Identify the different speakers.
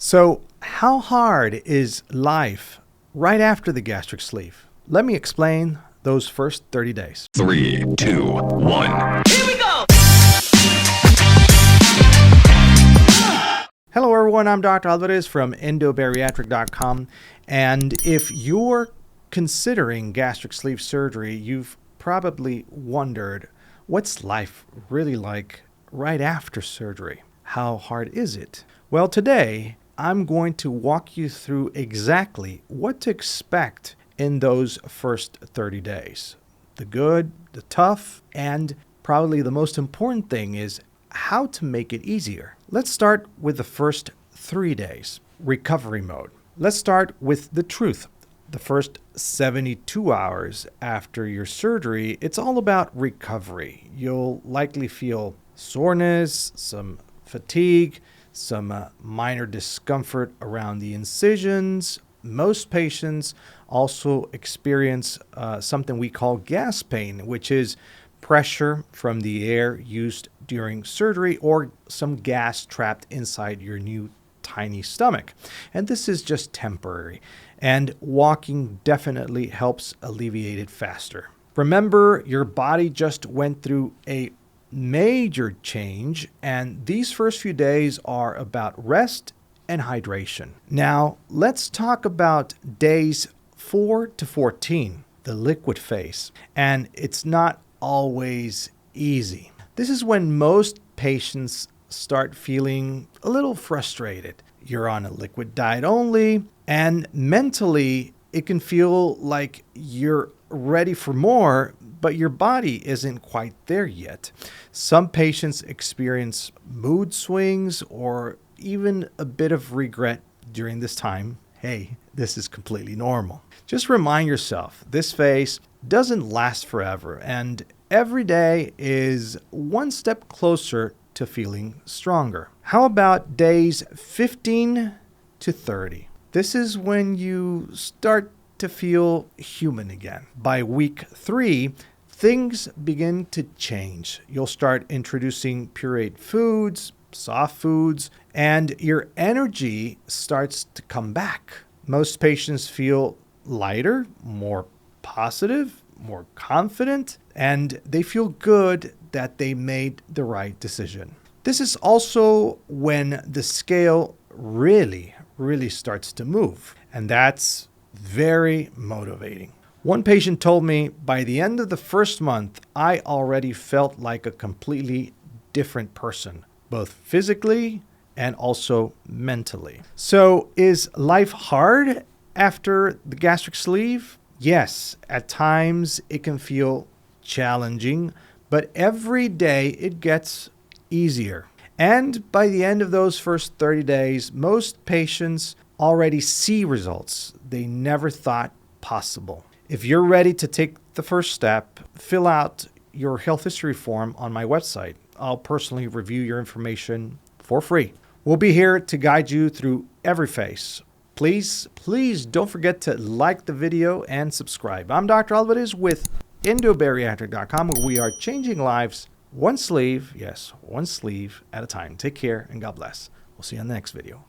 Speaker 1: So how hard is life right after the gastric sleeve? Let me explain those first 30 days.
Speaker 2: 3, 2, 1.
Speaker 3: Here we go!
Speaker 1: Hello everyone, I'm Dr. Alvarez from endobariatric.com, and if you're considering gastric sleeve surgery, you've probably wondered, what's life really like right after surgery? How hard is it? Well, today I'm going to walk you through exactly what to expect in those first 30 days. The good, the tough, and probably the most important thing is how to make it easier. Let's start with the first 3 days, recovery mode. Let's start with the truth. The first 72 hours after your surgery, it's all about recovery. You'll likely feel soreness, some fatigue, some minor discomfort around the incisions. Most patients also experience something we call gas pain, which is pressure from the air used during surgery or some gas trapped inside your new tiny stomach. And this is just temporary, and walking definitely helps alleviate it faster. Remember, your body just went through a major change, and these first few days are about rest and hydration. Now, let's talk about days 4 to 14, the liquid phase. And it's not always easy. This is when most patients start feeling a little frustrated. You're on a liquid diet only, and mentally it can feel like you're ready for more, but your body isn't quite there yet. Some patients experience mood swings or even a bit of regret during this time. Hey, this is completely normal. Just remind yourself, this phase doesn't last forever, and every day is one step closer to feeling stronger. How about days 15 to 30? This is when you start to feel human again. By week 3, things begin to change. You'll start introducing pureed foods, soft foods, and your energy starts to come back. Most patients feel lighter, more positive, more confident, and they feel good that they made the right decision. This is also when the scale really starts to move, and that's very motivating. One patient told me, by the end of the first month, I already felt like a completely different person, both physically and also mentally. So is life hard after the gastric sleeve? Yes, at times it can feel challenging, but every day it gets easier. And by the end of those first 30 days, most patients already see results they never thought possible. If you're ready to take the first step, fill out your health history form on my website. I'll personally review your information for free. We'll be here to guide you through every phase. Please don't forget to like the video and subscribe. I'm Dr. Alvarez with endobariatric.com, where we are changing lives one sleeve, yes, one sleeve at a time. Take care and God bless. We'll see you on the next video.